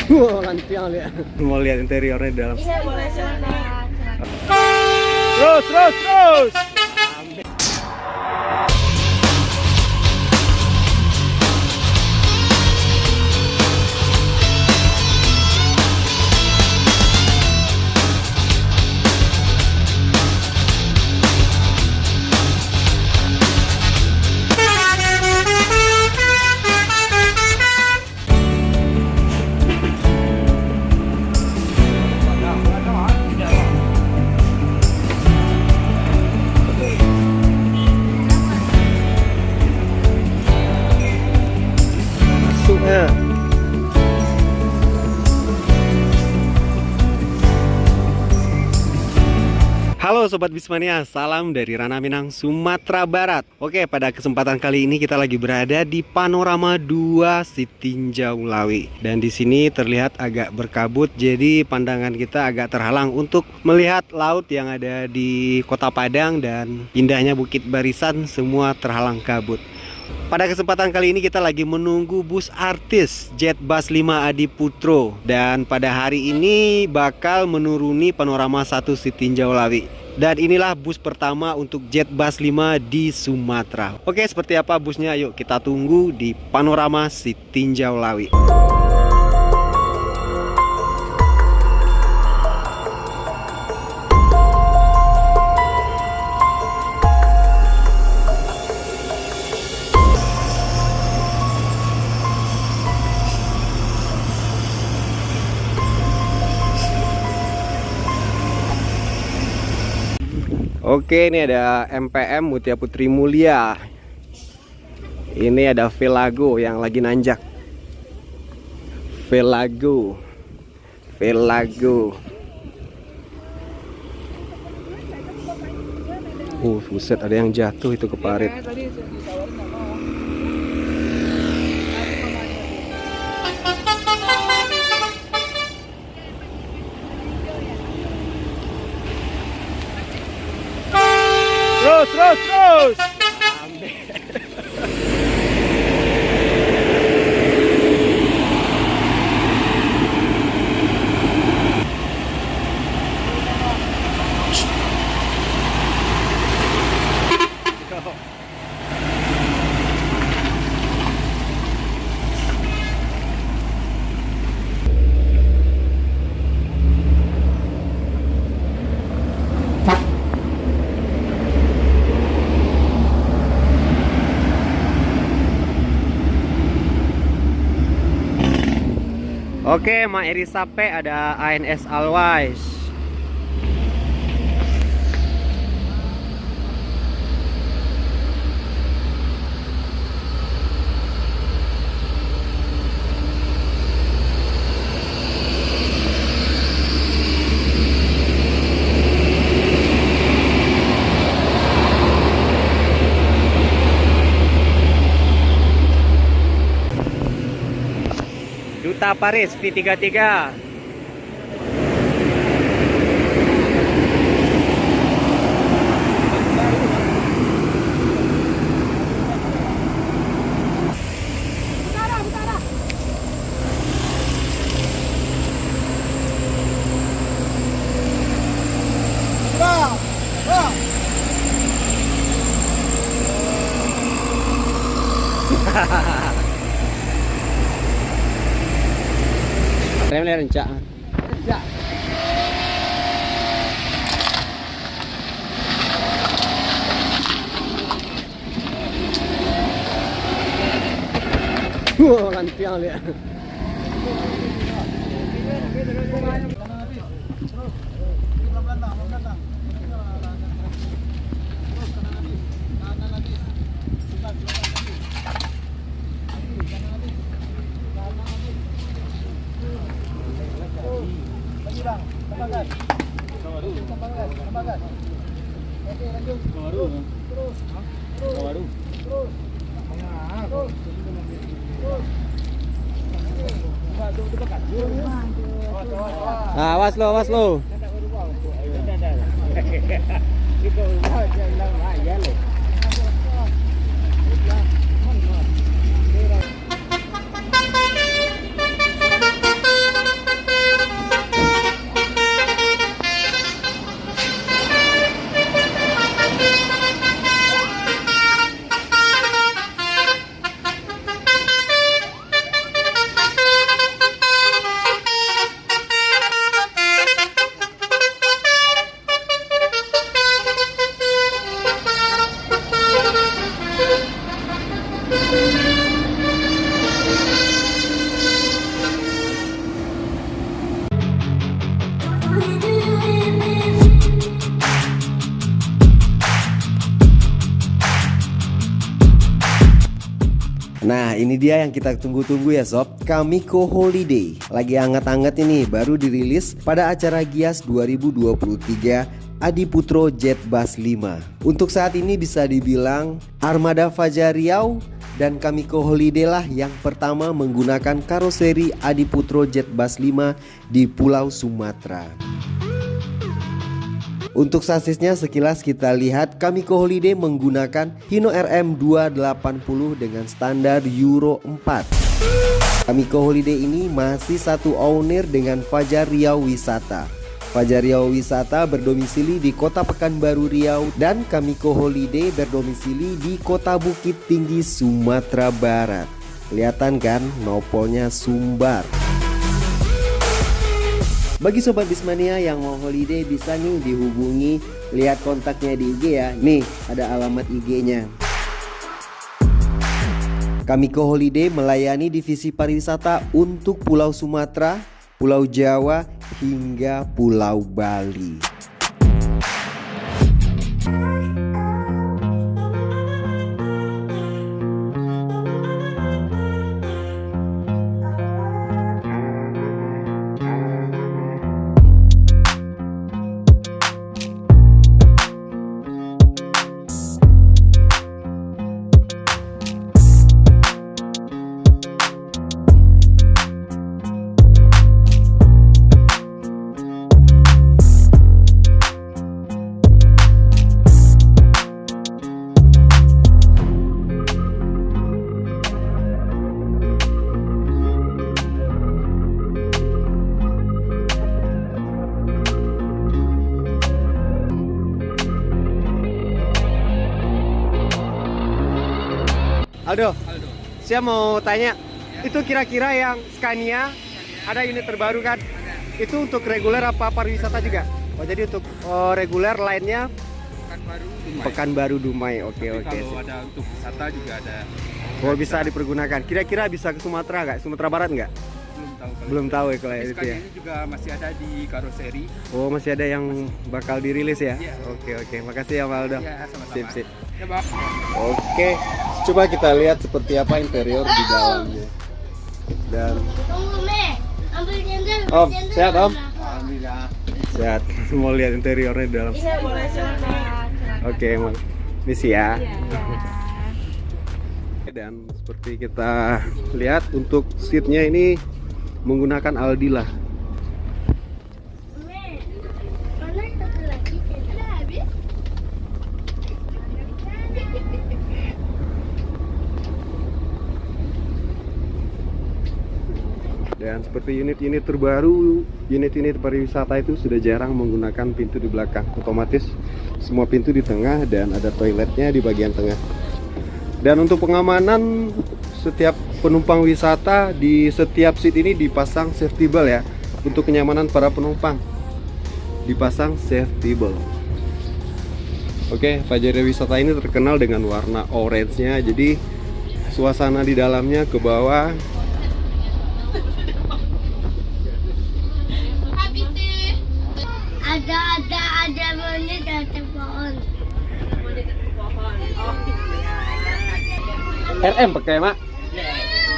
Wow, lampion lihat. Mau lihat interiornya di dalam. Iya, boleh silakan. Terus. Halo Sobat Bismania, salam dari Ranah Minang, Sumatera Barat. Oke, pada kesempatan kali ini kita lagi berada di Panorama 2 Sitinjau Lawi. Dan di sini terlihat agak berkabut, jadi pandangan kita agak terhalang untuk melihat laut yang ada di Kota Padang dan indahnya Bukit Barisan, semua terhalang kabut. Pada kesempatan kali ini kita lagi menunggu bus artis Jetbus 5 Adiputro. Dan pada hari ini bakal menuruni Panorama 1 Sitinjau Lawi. Dan inilah bus pertama untuk Jetbus 5 di Sumatera. Oke, seperti apa busnya? Yuk kita tunggu di Panorama Sitinjau Lawi. Oke, ini ada MPM Mutia Putri Mulia. Ini ada Velago yang lagi nanjak. Velago. Buset, ada yang jatuh itu ke parit. Terus. Oke, Ma Eri Sape, ada ANS Always. Duta Paris V33. Remnya rencak. Wow, lampion lihat. Awas lo. Nah, ini dia yang kita tunggu-tunggu ya sob, Kamiko Holiday. Lagi hangat-hangat ini, baru dirilis pada acara Gias 2023 Adiputro Jet Bus 5. Untuk saat ini bisa dibilang armada Fajar Riau dan Kamiko Holiday lah yang pertama menggunakan karoseri Adiputro Jet Bus 5 di Pulau Sumatera. Untuk sasisnya sekilas kita lihat Kamiko Holiday menggunakan Hino RM 280 dengan standar Euro 4. Kamiko Holiday ini masih satu owner dengan Fajar Riau Wisata. Fajar Riau Wisata berdomisili di Kota Pekanbaru Riau dan Kamiko Holiday berdomisili di Kota Bukit Tinggi Sumatera Barat. Kelihatan kan nopolnya Sumbar. Bagi Sobat Bismania yang mau holiday bisa nih dihubungi, lihat kontaknya di IG ya. Nih ada alamat IG-nya. Kamiko Holiday melayani divisi pariwisata untuk Pulau Sumatera, Pulau Jawa, hingga Pulau Bali. Aldo, saya mau tanya, itu kira-kira yang Scania ada unit terbaru kan? Itu untuk reguler apa pariwisata juga? Oh jadi untuk reguler lainnya Pekanbaru Dumai. Oke. Kalau ada untuk wisata juga ada. Oh bisa dipergunakan. Kira-kira bisa ke Sumatera nggak? Sumatera Barat nggak? Belum tahu ya kalau itu ya. Ini juga masih ada di karoseri. Oh masih ada yang bakal dirilis ya? Iya. Oke. Makasih ya Pak Aldo. Iya, sama-sama. Sip. Ya, Bang. Oke, coba kita lihat seperti apa interior di dalamnya. Dan Om, sehat Om? Alhamdulillah. Sehat. Mau lihat interiornya di dalam. Iya, boleh silakan. Oke, misi ya. Dan seperti kita lihat untuk seatnya ini menggunakan Aldila. Dan seperti unit-unit terbaru, unit-unit pariwisata itu sudah jarang menggunakan pintu di belakang. Otomatis semua pintu di tengah dan ada toiletnya di bagian tengah. Dan untuk pengamanan setiap penumpang wisata di setiap seat ini dipasang safety belt ya. Untuk kenyamanan para penumpang dipasang safety belt. Oke, Fajar Riau Wisata ini terkenal dengan warna orange-nya. Jadi suasana di dalamnya ke bawah. Ada monyet ada pohon. RM pakai mak?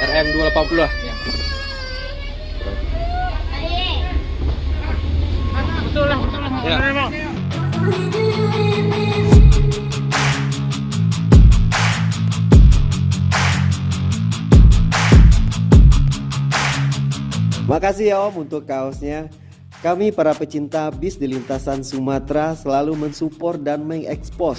RM 280 lah. Betul lah. Ya. Makasih ya Om untuk kaosnya. Kami para pecinta bis di lintasan Sumatera selalu mensupport dan mengekspos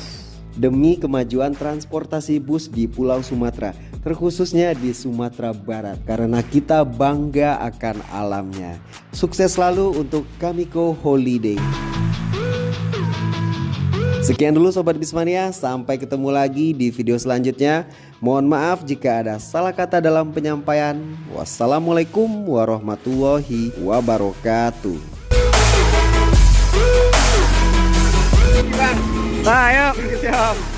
demi kemajuan transportasi bus di Pulau Sumatera, terkhususnya di Sumatera Barat, karena kita bangga akan alamnya. Sukses selalu untuk Kamiko Holiday. Sekian dulu Sobat Bismania, sampai ketemu lagi di video selanjutnya. Mohon maaf jika ada salah kata dalam penyampaian. Wassalamualaikum warahmatullahi wabarakatuh. Ayo, siap.